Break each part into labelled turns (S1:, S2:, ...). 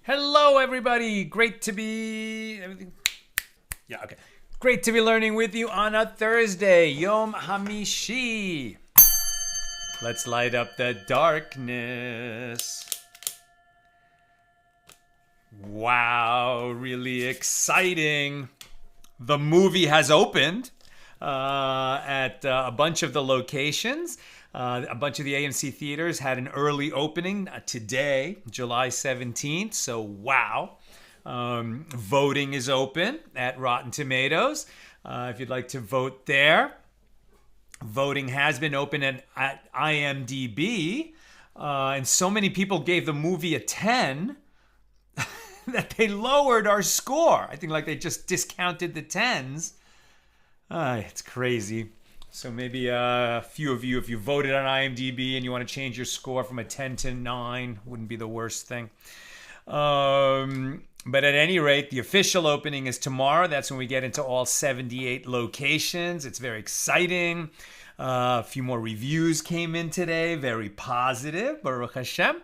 S1: Hello, everybody. Great to be. Everything. Yeah. Okay. Great to be learning with you on a Thursday, Yom Hamishi. Let's light up the darkness. Wow, really exciting. The movie has opened at a bunch of the locations. A bunch of the AMC theaters had an early opening today, July 17th. So, wow. Voting is open at Rotten Tomatoes. If you'd like to vote there. Voting has been open at IMDb. And so many people gave the movie a 10 that they lowered our score. I think like they just discounted the 10s. It's crazy. So maybe a few of you, if you voted on IMDb and you want to change your score from a 10 to 9, wouldn't be the worst thing. But at any rate, the official opening is tomorrow. That's when we get into all 78 locations. It's very exciting. A few more reviews came in today. Very positive, Baruch Hashem.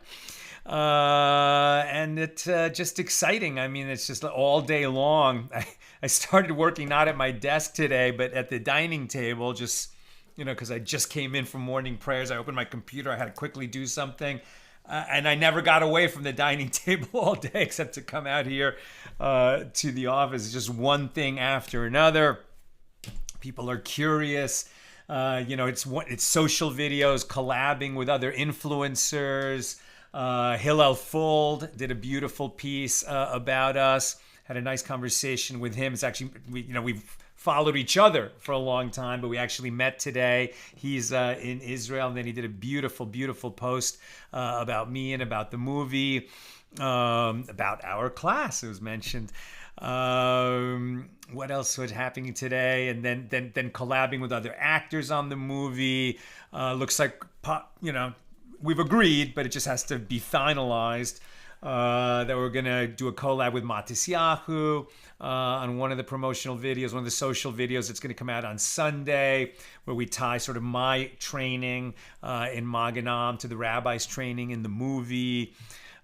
S1: And it's just exciting. I mean, it's just all day long. I started working not at my desk today, but at the dining table, just, because I just came in from morning prayers. I opened my computer. I had to quickly do something. And I never got away from the dining table all day except to come out here to the office. It's just one thing after another. People are curious. It's social videos, collabing with other influencers. Hillel Fuld did a beautiful piece about us. Had a nice conversation with him. It's actually, we've followed each other for a long time, but we actually met today. He's in Israel, and then he did a beautiful, beautiful post about me and about the movie, about our class. It was mentioned. What else was happening today? And then collabing with other actors on the movie. Looks like, we've agreed, but it just has to be finalized. That we're going to do a collab with Matisyahu on one of the promotional videos, one of the social videos that's going to come out on Sunday, where we tie sort of my training in Maganam to the rabbi's training in the movie.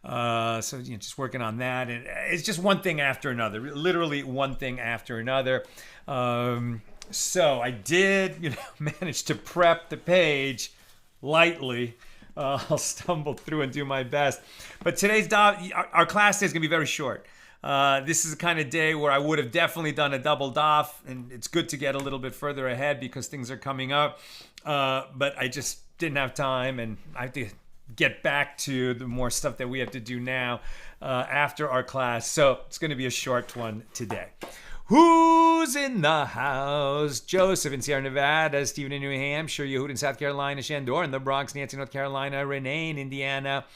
S1: So just working on that. And it's just one thing after another, literally one thing after another. So I did, manage to prep the page lightly. I'll stumble through and do my best. But today's our class day is going to be very short. This is the kind of day where I would have definitely done a double daf, and it's good to get a little bit further ahead because things are coming up. But I just didn't have time, and I have to get back to the more stuff that we have to do now after our class. So it's going to be a short one today. Who's in the house? Joseph in Sierra Nevada, Stephen in New Hampshire, Yehud in South Carolina, Shandor in the Bronx, Nancy in North Carolina, Renee in Indiana,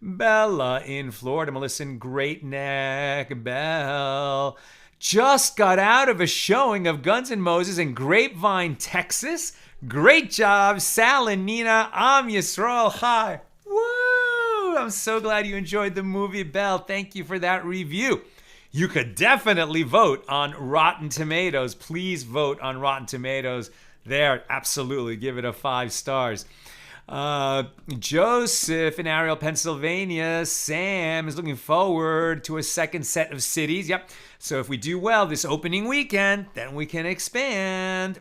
S1: Bella in Florida, Melissa in Great Neck, Belle just got out of a showing of Guns N' Moses in Grapevine, Texas. Great job, Sal and Nina, Am Yisrael, hi. Woo! I'm so glad you enjoyed the movie, Belle. Thank you for that review. You could definitely vote on Rotten Tomatoes. Please vote on Rotten Tomatoes. There, absolutely. Give it a 5 stars. Joseph in Ariel, Pennsylvania. Sam is looking forward to a second set of cities. Yep. So if we do well this opening weekend, then we can expand.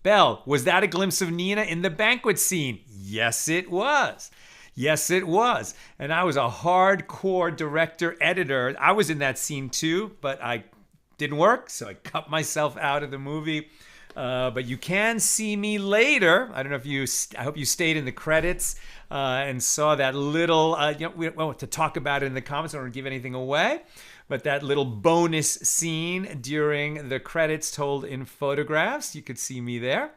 S1: Belle, was that a glimpse of Nina in the banquet scene? Yes, it was. Yes, it was. And I was a hardcore director editor. I was in that scene too, but I didn't work, so I cut myself out of the movie. But you can see me later. I don't know if I hope you stayed in the credits and saw that little, to talk about it in the comments. I don't want to give anything away. But that little bonus scene during the credits told in photographs, you could see me there.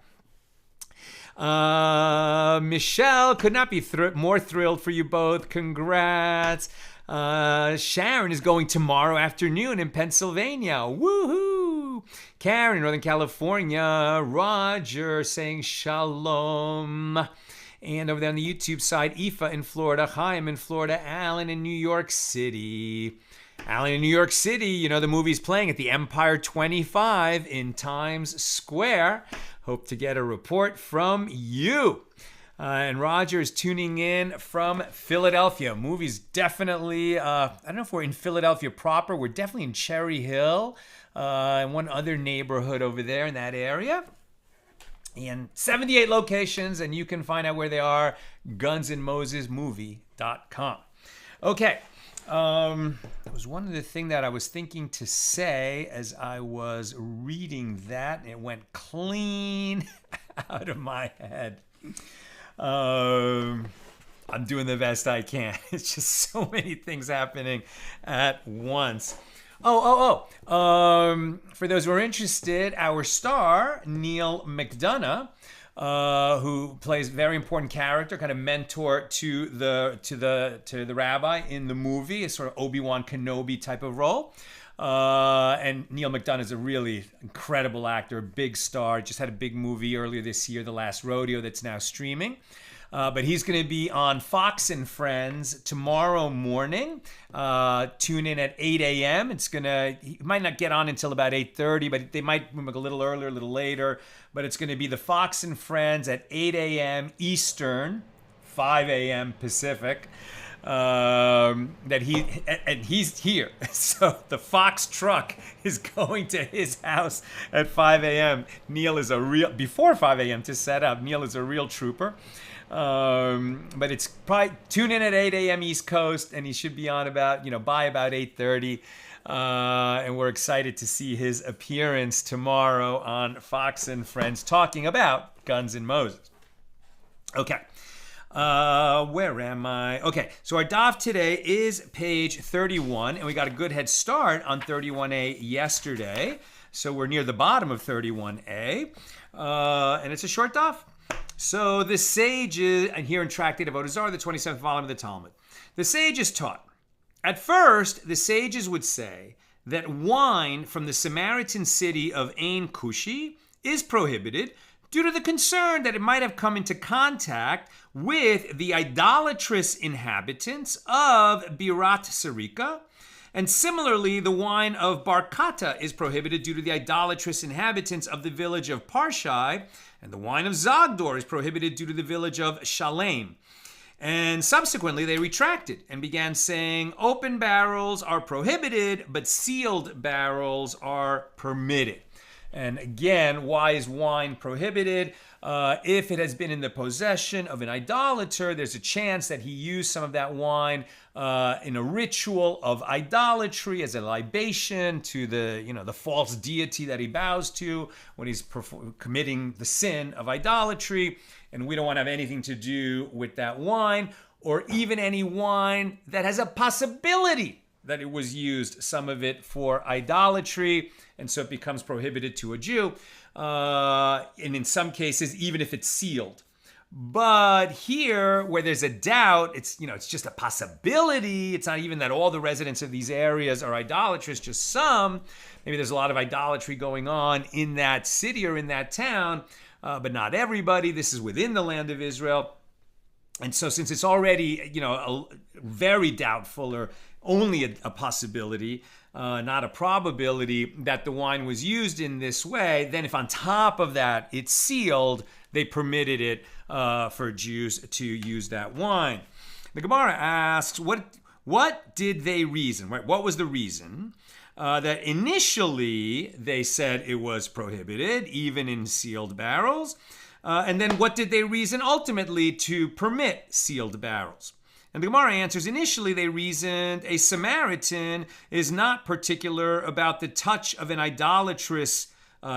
S1: Michelle, could not be more thrilled for you both. Congrats. Sharon is going tomorrow afternoon in Pennsylvania. Woohoo! Karen in Northern California. Roger saying shalom. And over there on the YouTube side, Aoife in Florida. Chaim in Florida. Alan in New York City. Alan in New York City, the movie's playing at the Empire 25 in Times Square. Hope to get a report from you. And Roger is tuning in from Philadelphia. Movie's definitely, I don't know if we're in Philadelphia proper. We're definitely in Cherry Hill and one other neighborhood over there in that area. And 78 locations, and you can find out where they are, gunsandmosesmovie.com. Okay. It was one of the things that I was thinking to say as I was reading that, and it went clean out of my head. I'm doing the best I can. It's just so many things happening at once. For those who are interested, our star, Neil McDonough, who plays a very important character, kind of mentor to the rabbi in the movie, a sort of Obi-Wan Kenobi type of role. And Neil McDonough is a really incredible actor, big star. Just had a big movie earlier this year, The Last Rodeo, that's now streaming. But he's going to be on Fox and Friends tomorrow morning. Tune in at 8 a.m. He might not get on until about 8:30, but they might move a little earlier, a little later. But it's going to be the Fox and Friends at 8 a.m. Eastern, 5 a.m. Pacific. He's here. So the Fox truck is going to his house at 5 a.m. Before 5 a.m. to set up. Neil is a real trooper. But it's probably tune in at 8 a.m. East Coast, and he should be on by about 8:30. And we're excited to see his appearance tomorrow on Fox and Friends talking about Guns and Moses. Okay. Where am I? Okay, so our daf today is page 31, and we got a good head start on 31a yesterday. So we're near the bottom of 31a, and it's a short daf. So the sages, and here in Tractate of Avoda Zara, the 27th volume of the Talmud, the sages taught. At first, the sages would say that wine from the Samaritan city of Ein Kushi is prohibited due to the concern that it might have come into contact with the idolatrous inhabitants of Birat Sarika. And similarly, the wine of Barkata is prohibited due to the idolatrous inhabitants of the village of Parshai, and the wine of Zagdor is prohibited due to the village of Shalem. And subsequently, they retracted and began saying open barrels are prohibited, but sealed barrels are permitted. And again, why is wine prohibited? If it has been in the possession of an idolater, there's a chance that he used some of that wine in a ritual of idolatry as a libation to the false deity that he bows to when he's committing the sin of idolatry. And we don't want to have anything to do with that wine, or even any wine that has a possibility that it was used, some of it for idolatry, and so it becomes prohibited to a Jew, and in some cases, even if it's sealed. But here, where there's a doubt, it's just a possibility. It's not even that all the residents of these areas are idolatrous, just some. Maybe there's a lot of idolatry going on in that city or in that town, but not everybody. This is within the land of Israel. And so since it's already, very doubtful or only a possibility, not a probability that the wine was used in this way, then if on top of that it's sealed, they permitted it for Jews to use that wine. The Gemara asks, what did they reason? Right? What was the reason that initially they said it was prohibited, even in sealed barrels? And then what did they reason ultimately to permit sealed barrels? And the Gemara answers, initially they reasoned a Samaritan is not particular about the touch of an idolatrous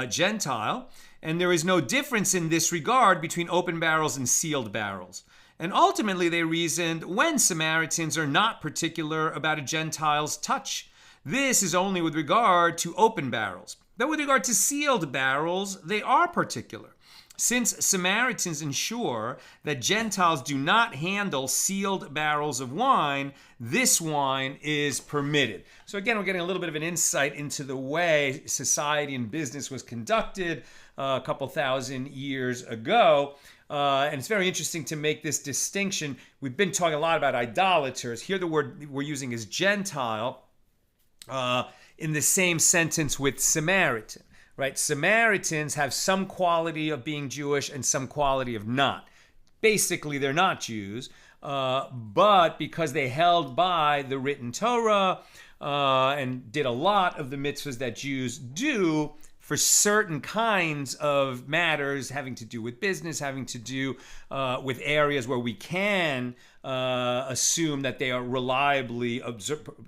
S1: Gentile, and there is no difference in this regard between open barrels and sealed barrels. And ultimately they reasoned when Samaritans are not particular about a Gentile's touch, this is only with regard to open barrels. Though with regard to sealed barrels, they are particular. Since Samaritans ensure that Gentiles do not handle sealed barrels of wine, this wine is permitted. So again, we're getting a little bit of an insight into the way society and business was conducted a couple thousand years ago. And it's very interesting to make this distinction. We've been talking a lot about idolaters. Here the word we're using is Gentile in the same sentence with Samaritan. Right? Samaritans have some quality of being Jewish and some quality of not. basically they're not Jews, but because they held by the written Torah and did a lot of the mitzvahs that Jews do for certain kinds of matters having to do with business, having to do with areas where we can assume that they are reliably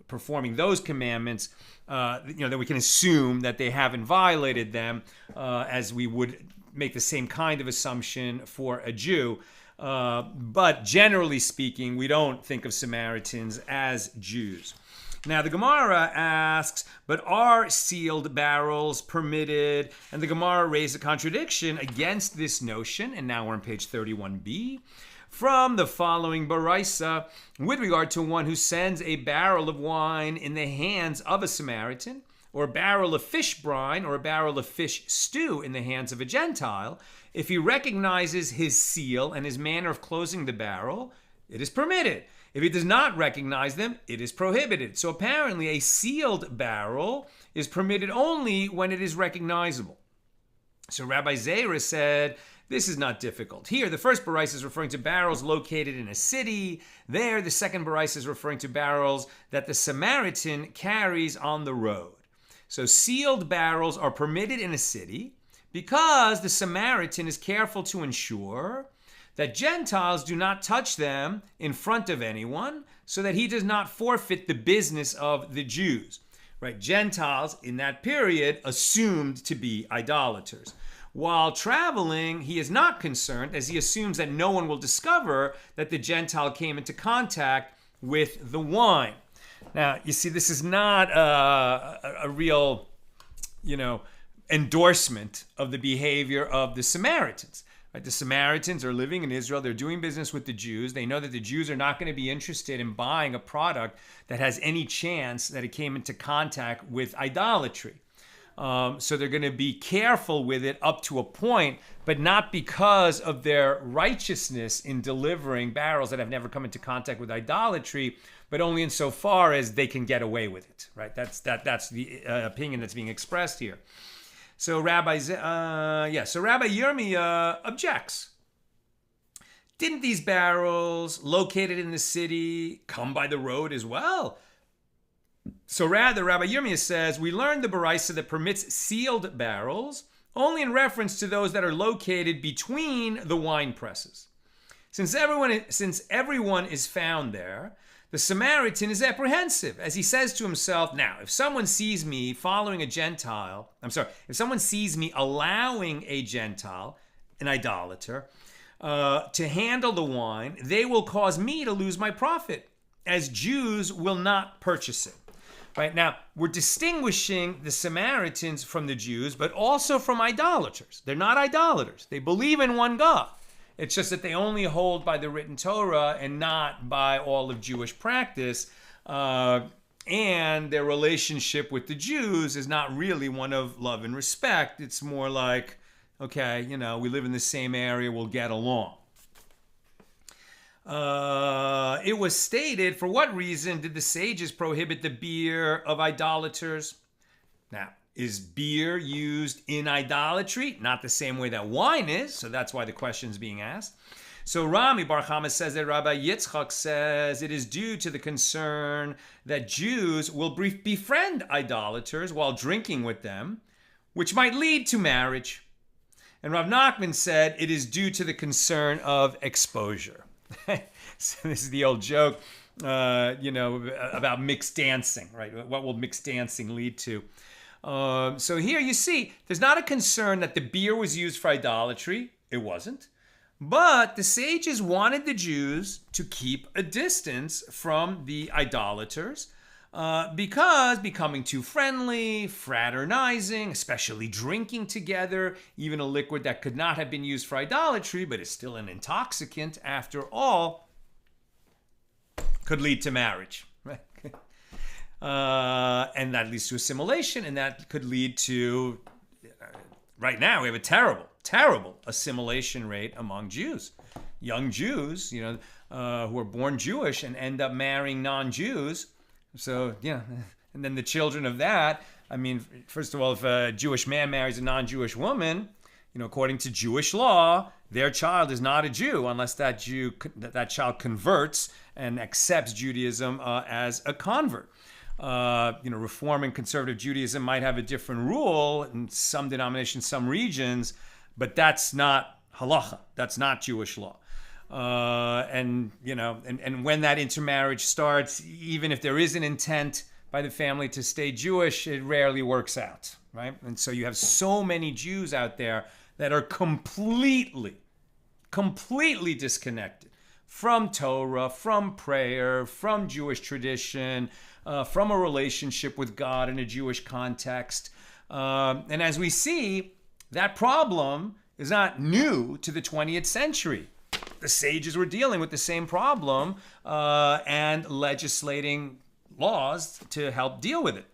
S1: performing those commandments, that we can assume that they haven't violated them, as we would make the same kind of assumption for a Jew. But generally speaking, we don't think of Samaritans as Jews. Now, the Gemara asks, but are sealed barrels permitted? And the Gemara raised a contradiction against this notion, and now we're on page 31b, from the following Baraisa, with regard to one who sends a barrel of wine in the hands of a Samaritan, or a barrel of fish brine, or a barrel of fish stew in the hands of a Gentile. If he recognizes his seal and his manner of closing the barrel, it is permitted. If he does not recognize them, it is prohibited. So apparently a sealed barrel is permitted only when it is recognizable. So Rabbi Zara said, this is not difficult. Here, the first baraisa is referring to barrels located in a city. There, the second baraisa is referring to barrels that the Samaritan carries on the road. So sealed barrels are permitted in a city because the Samaritan is careful to ensure that Gentiles do not touch them in front of anyone, so that he does not forfeit the business of the Jews. Right? Gentiles in that period assumed to be idolaters. While traveling, he is not concerned, as he assumes that no one will discover that the Gentile came into contact with the wine. Now, you see, this is not a real, endorsement of the behavior of the Samaritans. Right? The Samaritans are living in Israel. They're doing business with the Jews. They know that the Jews are not going to be interested in buying a product that has any chance that it came into contact with idolatry. So they're going to be careful with it up to a point, but not because of their righteousness in delivering barrels that have never come into contact with idolatry, but only insofar as they can get away with it. Right? That's the opinion that's being expressed here. So Rabbi Yirmiyah objects. Didn't these barrels located in the city come by the road as well? So rather, Rabbi Yirmiyah says, we learned the baraisa that permits sealed barrels only in reference to those that are located between the wine presses. Since everyone is found there, the Samaritan is apprehensive, as he says to himself, now, if someone sees me if someone sees me allowing a Gentile, an idolater, to handle the wine, they will cause me to lose my profit, as Jews will not purchase it. Right now, we're distinguishing the Samaritans from the Jews, but also from idolaters. They're not idolaters. They believe in one God. It's just that they only hold by the written Torah and not by all of Jewish practice. And their relationship with the Jews is not really one of love and respect. It's more like, okay, we live in the same area, we'll get along. It was stated, for what reason did the sages prohibit the beer of idolaters? Now, is beer used in idolatry? Not the same way that wine is, so that's why the question is being asked. So Rami Bar Chama says that Rabbi Yitzchak says it is due to the concern that Jews will befriend idolaters while drinking with them, which might lead to marriage. And Rav Nachman said it is due to the concern of exposure. So this is the old joke, about mixed dancing, right? What will mixed dancing lead to? So here you see, there's not a concern that the beer was used for idolatry. It wasn't. But the sages wanted the Jews to keep a distance from the idolaters because becoming too friendly, fraternizing, especially drinking together, even a liquid that could not have been used for idolatry, but is still an intoxicant after all, could lead to marriage. And that leads to assimilation, and that could lead to, right now, we have a terrible assimilation rate among Jews. Young Jews, who are born Jewish and end up marrying non-Jews. So, and then the children of that, first of all, if a Jewish man marries a non-Jewish woman, according to Jewish law, their child is not a Jew unless that child converts and accepts Judaism as a convert. Reform and conservative Judaism might have a different rule in some denominations, some regions, but that's not halacha. That's not Jewish law. And when that intermarriage starts, even if there is an intent by the family to stay Jewish, it rarely works out, right? And so you have so many Jews out there that are completely disconnected from Torah, from prayer, from Jewish tradition, from a relationship with God in a Jewish context. And as we see, that problem is not new to the 20th century. The sages were dealing with the same problem and legislating laws to help deal with it.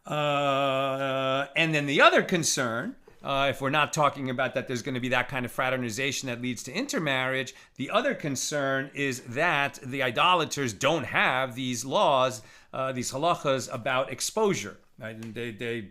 S1: And then the other concern, if we're not talking about that there's going to be that kind of fraternization that leads to intermarriage, the other concern is that the idolaters don't have these laws, these halachas about exposure. Right? And they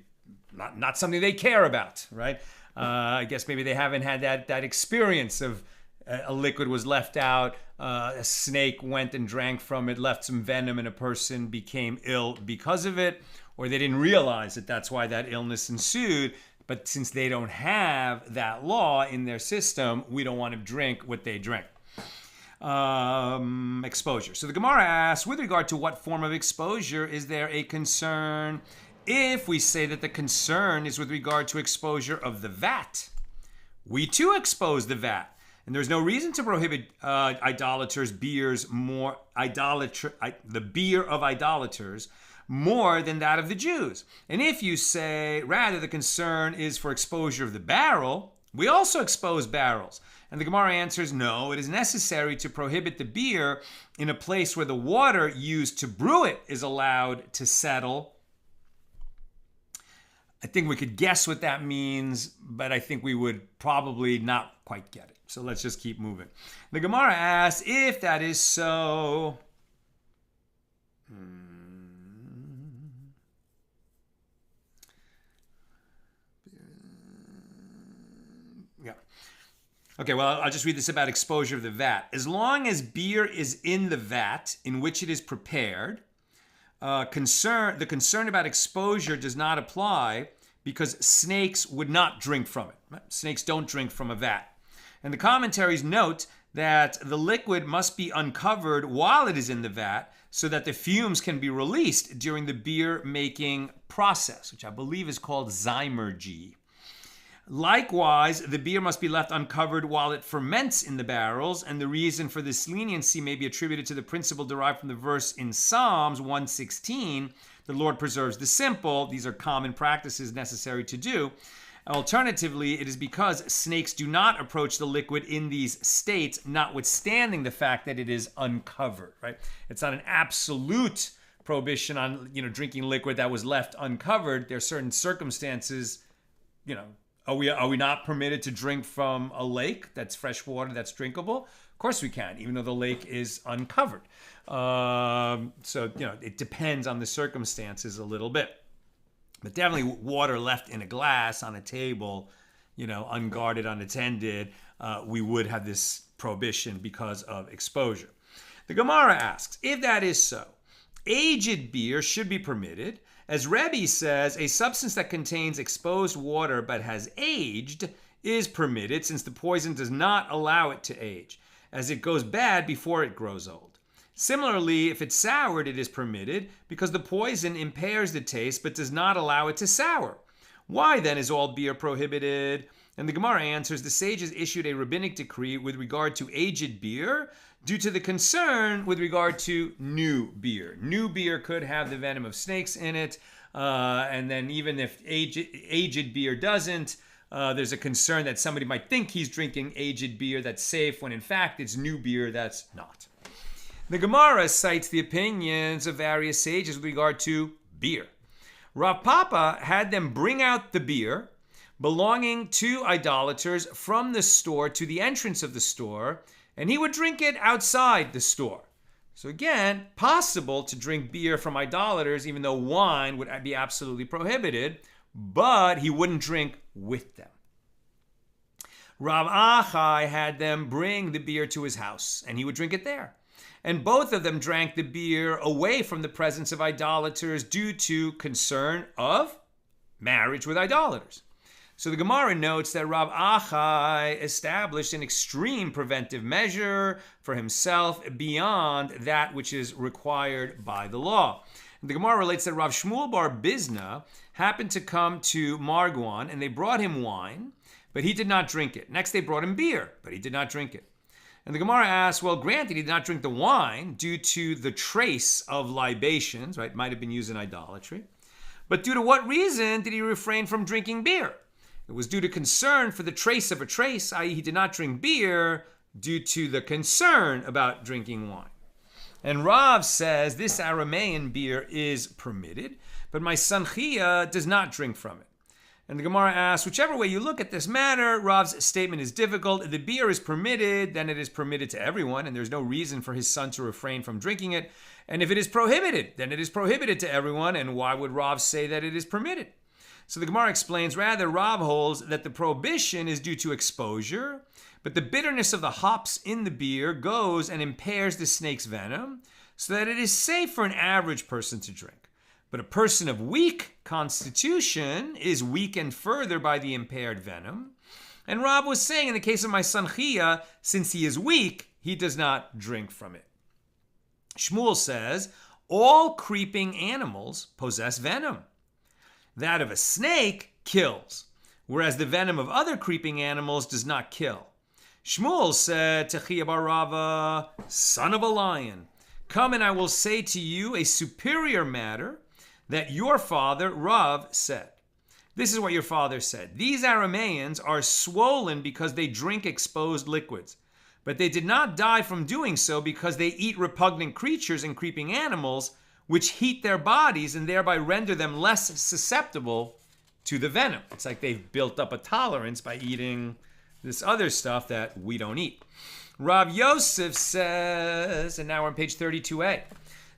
S1: not something they care about, right? I guess maybe they haven't had that experience of a liquid was left out, a snake went and drank from it, left some venom, and a person became ill because of it, or they didn't realize that that's why that illness ensued. But since they don't have that law in their system, we don't want to drink what they drink. Exposure. So the Gemara asks, with regard to what form of exposure is there a concern? If we say that the concern is with regard to exposure of the vat, we too expose the vat. And there's no reason to prohibit idolaters' beers more, the beer of idolaters more than that of the Jews. And if you say, rather, the concern is for exposure of the barrel, we also expose barrels. And the Gemara answers, no, it is necessary to prohibit the beer in a place where the water used to brew it is allowed to settle. I think we could guess what that means, but I think we would probably not quite get it. So let's just keep moving. The Gemara asks, if that is so, okay, well, I'll just read this about exposure of the vat. As long as beer is in the vat in which it is prepared, the concern about exposure does not apply because snakes would not drink from it. Snakes don't drink from a vat. And the commentaries note that the liquid must be uncovered while it is in the vat so that the fumes can be released during the beer making process, which I believe is called zymergy. Likewise, the beer must be left uncovered while it ferments in the barrels, and the reason for this leniency may be attributed to the principle derived from the verse in Psalms 116, the Lord preserves the simple. These are common practices necessary to do. Alternatively, it is because snakes do not approach the liquid in these states, notwithstanding the fact that it is uncovered, right? It's not an absolute prohibition on, drinking liquid that was left uncovered. There are certain circumstances, Are we not permitted to drink from a lake that's fresh water, that's drinkable? Of course we can, even though the lake is uncovered. It depends on the circumstances a little bit. But definitely water left in a glass on a table, unguarded, unattended, we would have this prohibition because of exposure. The Gemara asks, if that is so, aged beer should be permitted. As Rebbe says, a substance that contains exposed water but has aged is permitted since the poison does not allow it to age, as it goes bad before it grows old. Similarly, if it's soured, it is permitted because the poison impairs the taste but does not allow it to sour. Why then is all beer prohibited? And the Gemara answers, the sages issued a rabbinic decree with regard to aged beer due to the concern with regard to new beer. New beer could have the venom of snakes in it, and then even if aged beer doesn't, there's a concern that somebody might think he's drinking aged beer that's safe when in fact it's new beer that's not. The Gemara cites the opinions of various sages with regard to beer. Rav Papa had them bring out the beer belonging to idolaters from the store to the entrance of the store, and he would drink it outside the store. So again, possible to drink beer from idolaters, even though wine would be absolutely prohibited, but he wouldn't drink with them. Rav Achai had them bring the beer to his house, and he would drink it there. And both of them drank the beer away from the presence of idolaters due to concern of marriage with idolaters. So the Gemara notes that Rav Achai established an extreme preventive measure for himself beyond that which is required by the law. And the Gemara relates that Rav Shmuel bar Bizna happened to come to Margwan, and they brought him wine, but he did not drink it. Next, they brought him beer, but he did not drink it. And the Gemara asks, well, granted, he did not drink the wine due to the trace of libations, right? Might have been used in idolatry. But due to what reason did he refrain from drinking beer? It was due to concern for the trace of a trace, i.e. he did not drink beer due to the concern about drinking wine. And Rav says this Aramean beer is permitted, but my son Chia does not drink from it. And the Gemara asks, whichever way you look at this matter, Rav's statement is difficult. If the beer is permitted, then it is permitted to everyone, and there's no reason for his son to refrain from drinking it. And if it is prohibited, then it is prohibited to everyone, and why would Rav say that it is permitted? So the Gemara explains, rather, Rav holds that the prohibition is due to exposure, but the bitterness of the hops in the beer goes and impairs the snake's venom, so that it is safe for an average person to drink. But a person of weak constitution is weakened further by the impaired venom. And Rav was saying, in the case of my son Chia, since he is weak, he does not drink from it. Shmuel says, all creeping animals possess venom. That of a snake kills, whereas the venom of other creeping animals does not kill. Shmuel said to Chia bar Rava, son of a lion, come and I will say to you a superior matter that your father Rav said. This is what your father said. These Arameans are swollen because they drink exposed liquids, but they did not die from doing so because they eat repugnant creatures and creeping animals, which heat their bodies and thereby render them less susceptible to the venom. It's like they've built up a tolerance by eating this other stuff that we don't eat. Rav Yosef says, and now we're on page 32a,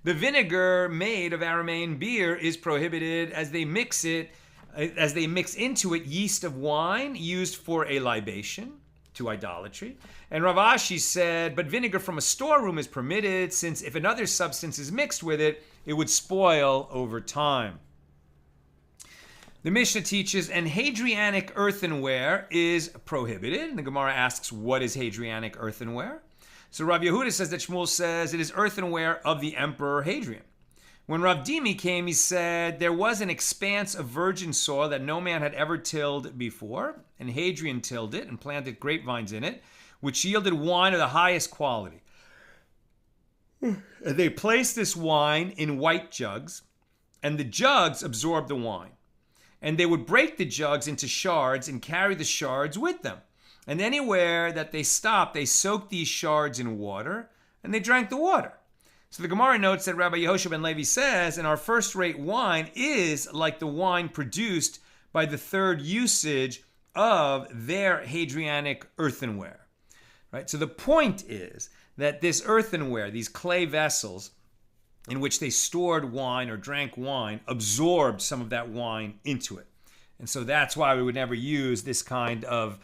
S1: the vinegar made of Aramean beer is prohibited as they mix into it yeast of wine used for a libation to idolatry. And Rav Ashi said, but vinegar from a storeroom is permitted, since if another substance is mixed with it, it would spoil over time. The Mishnah teaches, and Hadrianic earthenware is prohibited. And the Gemara asks, what is Hadrianic earthenware? So Rav Yehuda says that Shmuel says it is earthenware of the Emperor Hadrian. When Rav Dimi came, he said there was an expanse of virgin soil that no man had ever tilled before, and Hadrian tilled it and planted grapevines in it, which yielded wine of the highest quality. They placed this wine in white jugs, and the jugs absorbed the wine. And they would break the jugs into shards and carry the shards with them. And anywhere that they stopped, they soaked these shards in water, and they drank the water. So the Gemara notes that Rabbi Yehoshua ben Levi says, and our first-rate wine is like the wine produced by the third usage of their Hadrianic earthenware. Right? So the point is that this earthenware, these clay vessels in which they stored wine or drank wine, absorbed some of that wine into it. And so that's why we would never use this kind of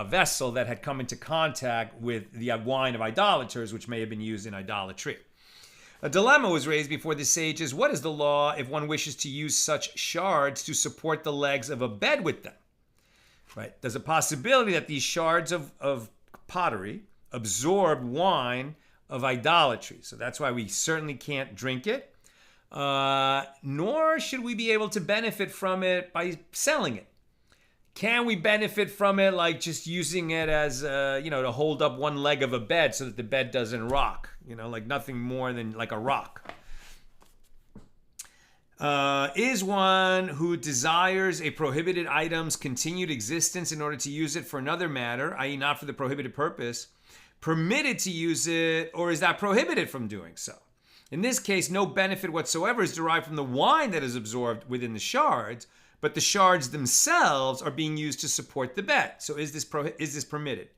S1: vessel that had come into contact with the wine of idolaters, which may have been used in idolatry. A dilemma was raised before the sages. What is the law if one wishes to use such shards to support the legs of a bed with them? Right? There's a possibility that these shards of pottery absorb wine of idolatry. So that's why we certainly can't drink it, nor should we be able to benefit from it by selling it. Can we benefit from it like just using it as, to hold up one leg of a bed so that the bed doesn't rock? Like nothing more than like a rock. Is one who desires a prohibited item's continued existence in order to use it for another matter, i.e. not for the prohibited purpose, permitted to use it, or is that prohibited from doing so? In this case, no benefit whatsoever is derived from the wine that is absorbed within the shards, but the shards themselves are being used to support the bed. So is this permitted?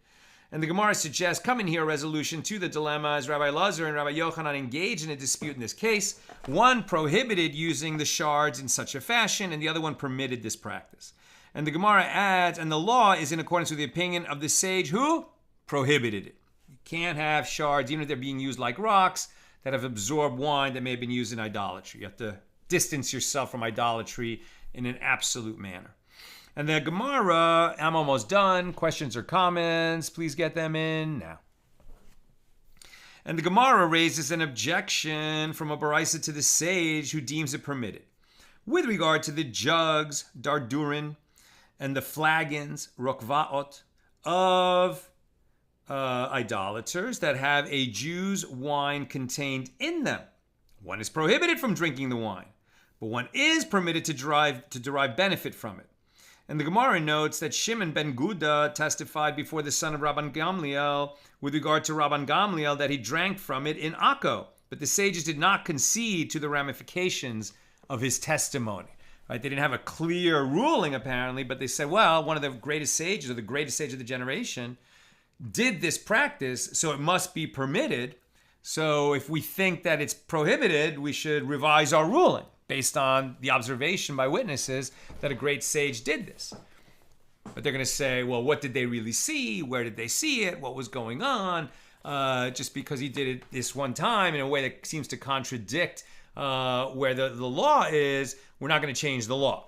S1: And the Gemara suggests, coming here, a resolution to the dilemma as Rabbi Lazar and Rabbi Yochanan engaged in a dispute in this case. One prohibited using the shards in such a fashion, and the other one permitted this practice. And the Gemara adds, and the law is in accordance with the opinion of the sage who prohibited it. You can't have shards, even if they're being used like rocks, that have absorbed wine that may have been used in idolatry. You have to distance yourself from idolatry in an absolute manner. And the Gemara, I'm almost done. Questions or comments, please get them in now. And the Gemara raises an objection from a baraisa to the sage who deems it permitted with regard to the jugs, dardurin, and the flagons, rokvaot, of idolaters that have a Jew's wine contained in them. One is prohibited from drinking the wine, but one is permitted to derive benefit from it. And the Gemara notes that Shimon ben Guda testified before the son of Rabban Gamliel with regard to Rabban Gamliel that he drank from it in Akko, but the sages did not concede to the ramifications of his testimony. Right? They didn't have a clear ruling apparently, but they said, well, one of the greatest sages, or the greatest sage of the generation, did this practice, so it must be permitted. So if we think that it's prohibited, we should revise our ruling based on the observation by witnesses that a great sage did this. But they're going to say, well, what did they really see? Where did they see it? What was going on? Just because he did it this one time in a way that seems to contradict where the law is, we're not going to change the law.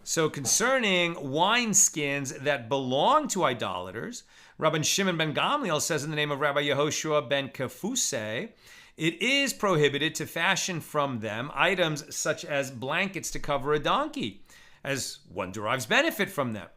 S1: So concerning wineskins that belong to idolaters, Rabban Shimon ben Gamliel says in the name of Rabbi Yehoshua ben Kefuse, it is prohibited to fashion from them items such as blankets to cover a donkey, as one derives benefit from them.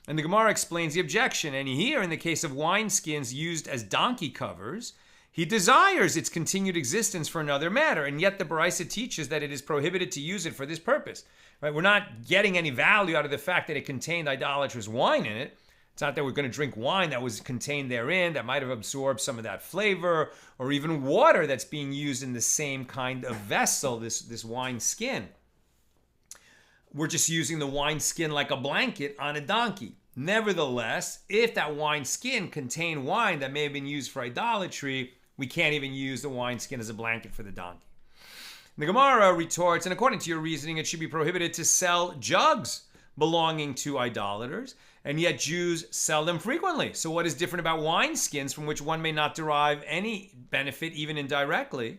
S1: And the Gemara explains the objection. And here, in the case of wineskins used as donkey covers, he desires its continued existence for another matter. And yet the Baraisa teaches that it is prohibited to use it for this purpose. Right? We're not getting any value out of the fact that it contained idolatrous wine in it. It's not that we're going to drink wine that was contained therein that might have absorbed some of that flavor, or even water that's being used in the same kind of vessel, this wine skin. We're just using the wine skin like a blanket on a donkey. Nevertheless, if that wine skin contained wine that may have been used for idolatry, we can't even use the wine skin as a blanket for the donkey. The Gemara retorts, and according to your reasoning, it should be prohibited to sell jugs belonging to idolaters, and yet Jews sell them frequently. So what is different about wineskins from which one may not derive any benefit, even indirectly?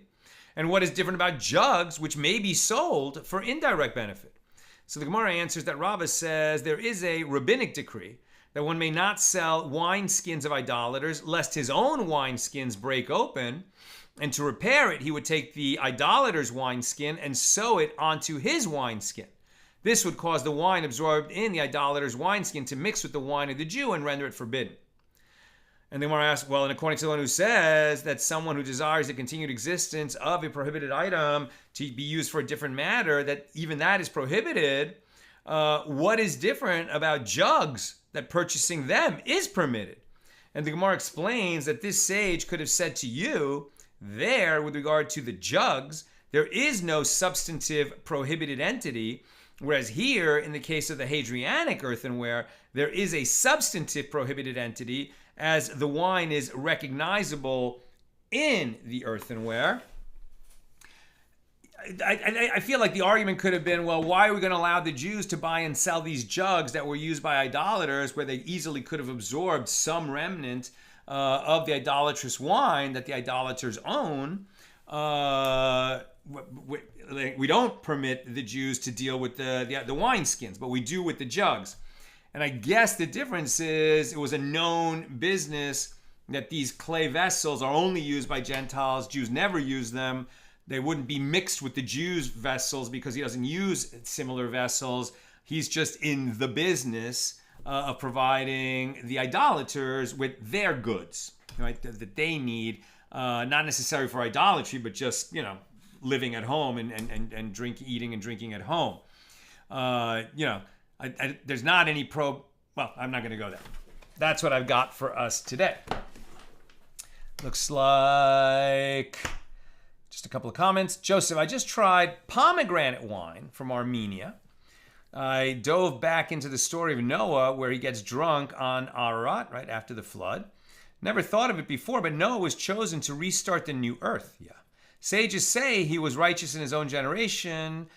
S1: And what is different about jugs, which may be sold for indirect benefit? So the Gemara answers that Rava says there is a rabbinic decree that one may not sell wineskins of idolaters, lest his own wineskins break open, and to repair it, he would take the idolater's wineskin and sew it onto his wineskin. This would cause the wine absorbed in the idolater's wineskin to mix with the wine of the Jew and render it forbidden. And then Gemara asks, well, and according to the one who says that someone who desires the continued existence of a prohibited item to be used for a different matter, that even that is prohibited, what is different about jugs that purchasing them is permitted? And the Gemara explains that this sage could have said to you, there, with regard to the jugs, there is no substantive prohibited entity, whereas here, in the case of the Hadrianic earthenware, there is a substantive prohibited entity, as the wine is recognizable in the earthenware. I feel like the argument could have been, well, why are we going to allow the Jews to buy and sell these jugs that were used by idolaters, where they easily could have absorbed some remnant of the idolatrous wine that the idolaters own? We don't permit the Jews to deal with the wineskins, but we do with the jugs. And I guess the difference is it was a known business that these clay vessels are only used by Gentiles. Jews never use them. They wouldn't be mixed with the Jews' vessels because he doesn't use similar vessels. He's just in the business of providing the idolaters with their goods, right, that they need, not necessarily for idolatry, but just, living at home and eating and drinking at home. There's not any well, I'm not going to go there. That's what I've got for us today. Looks like just a couple of comments. Joseph, I just tried pomegranate wine from Armenia. I dove back into the story of Noah where he gets drunk on Ararat right after the flood. Never thought of it before, but Noah was chosen to restart the new earth. Yeah. Sages say he was righteous in his own generation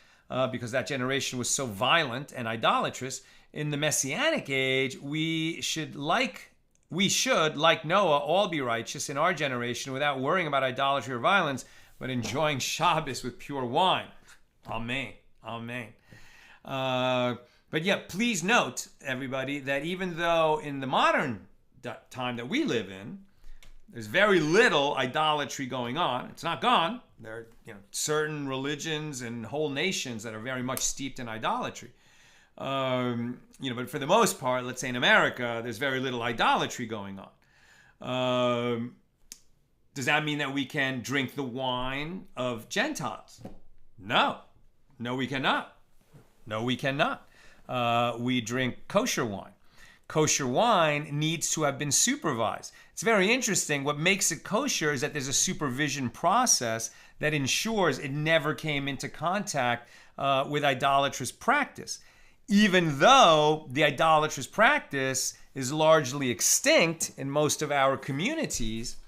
S1: because that generation was so violent and idolatrous. in the Messianic age, we should, like Noah, all be righteous in our generation without worrying about idolatry or violence, but enjoying Shabbos with pure wine. Amen. Amen. But yeah, please note, everybody, that even though in the modern time that we live in, there's very little idolatry going on. It's not gone. There are certain religions and whole nations that are very much steeped in idolatry. But for the most part, let's say in America, there's very little idolatry going on. Does that mean that we can drink the wine of Gentiles? No. No, we cannot. No, we cannot. We drink kosher wine. Kosher wine needs to have been supervised. It's very interesting. What makes it kosher is that there's a supervision process that ensures it never came into contact with idolatrous practice. Even though the idolatrous practice is largely extinct in most of our communities,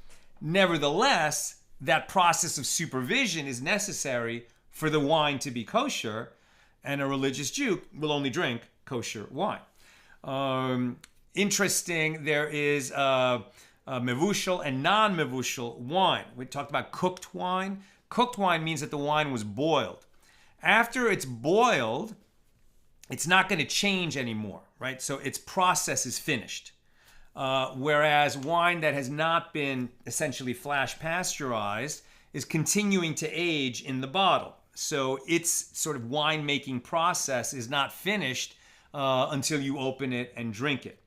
S1: nevertheless, that process of supervision is necessary for the wine to be kosher, and a religious Jew will only drink kosher wine. Interesting, there is mevushal and non-mevushal wine. We talked about cooked wine. Cooked wine means that the wine was boiled. After it's boiled, it's not going to change anymore, right? So its process is finished. Whereas wine that has not been essentially flash pasteurized is continuing to age in the bottle. So its sort of winemaking process is not finished until you open it and drink it.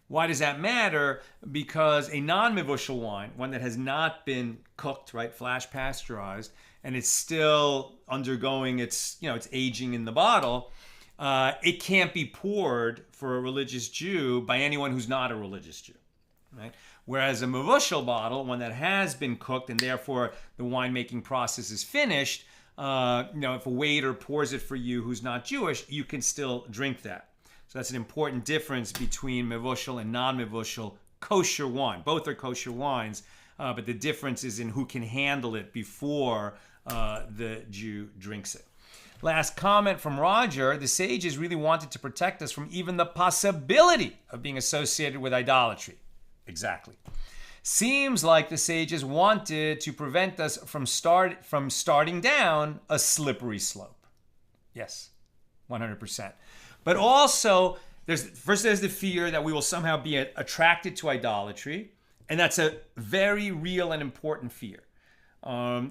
S1: Why does that matter? Because a non-mevushal wine, one that has not been cooked, right, flash pasteurized, and it's still undergoing its aging in the bottle, it can't be poured for a religious Jew by anyone who's not a religious Jew, right? Whereas a mevushal bottle, one that has been cooked and therefore the winemaking process is finished, if a waiter pours it for you who's not Jewish, you can still drink that. So that's an important difference between mevushal and non-mevushal kosher wine. Both are kosher wines, but the difference is in who can handle it before the Jew drinks it. Last comment from Roger. The sages really wanted to protect us from even the possibility of being associated with idolatry. Exactly. Seems like the sages wanted to prevent us from starting down a slippery slope. Yes, 100%. But also, there's the fear that we will somehow be attracted to idolatry, and that's a very real and important fear.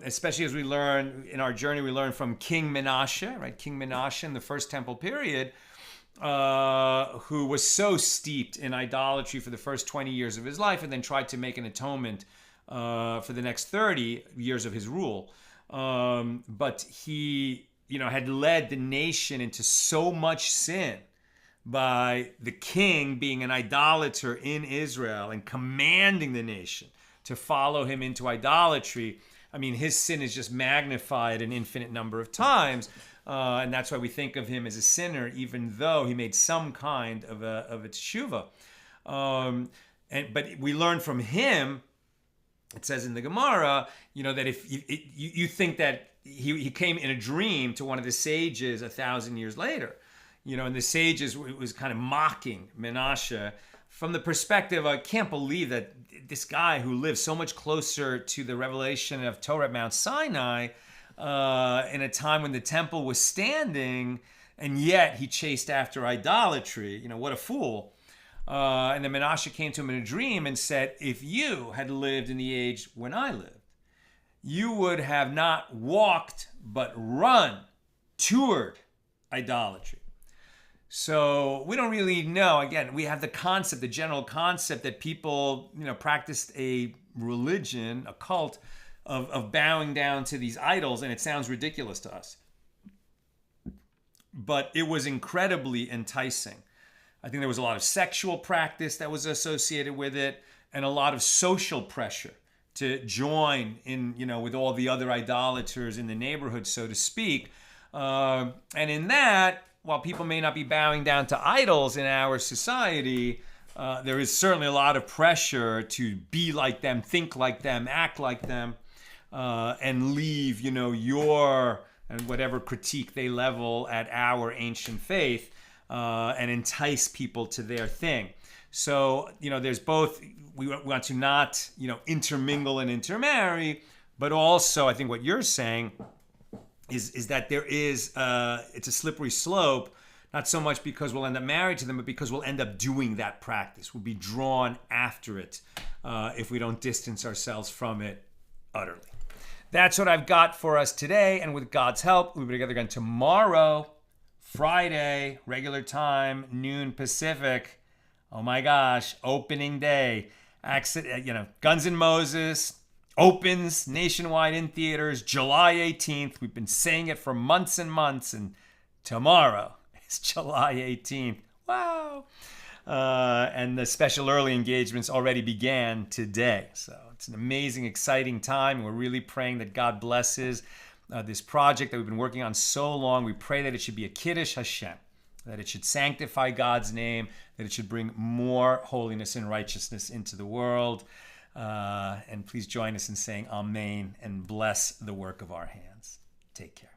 S1: Especially as we learn in our journey, we learn from King Menashe, right? King Menashe in the First Temple period, who was so steeped in idolatry for the first 20 years of his life and then tried to make an atonement for the next 30 years of his rule. But he, had led the nation into so much sin by the king being an idolater in Israel and commanding the nation to follow him into idolatry. I mean, his sin is just magnified an infinite number of times. And that's why we think of him as a sinner, even though he made some kind of a teshuva. But we learn from him, it says in the Gemara, that if you think that he came in a dream to one of the sages 1,000 years later, and the sages was kind of mocking Menashe from the perspective, I can't believe that this guy who lived so much closer to the revelation of Torah at Mount Sinai, in a time when the temple was standing, and yet he chased after idolatry. What a fool. And then Menashe came to him in a dream and said, if you had lived in the age when I lived, you would have not walked but run toward idolatry. So we don't really know. Again, we have the general concept that people, practiced a religion, a cult of bowing down to these idols, and it sounds ridiculous to us. But it was incredibly enticing. I think there was a lot of sexual practice that was associated with it, and a lot of social pressure to join in, with all the other idolaters in the neighborhood, so to speak. And in that, while people may not be bowing down to idols in our society, there is certainly a lot of pressure to be like them, think like them, act like them, and leave, your and whatever critique they level at our ancient faith. and entice people to their thing. So, there's both, we want to not, intermingle and intermarry, but also I think what you're saying is that there is, it's a slippery slope, not so much because we'll end up married to them, but because we'll end up doing that practice. We'll be drawn after it if we don't distance ourselves from it utterly. That's what I've got for us today, and with God's help, we'll be together again tomorrow, Friday, regular time, noon Pacific. Oh my gosh, opening day. Guns N' Moses opens nationwide in theaters July 18th. We've been saying it for months and months, and tomorrow is July 18th. Wow. And the special early engagements already began today. So it's an amazing, exciting time. We're really praying that God blesses this project that we've been working on so long. We pray that it should be a Kiddush Hashem, that it should sanctify God's name, that it should bring more holiness and righteousness into the world. And please join us in saying Amen and bless the work of our hands. Take care.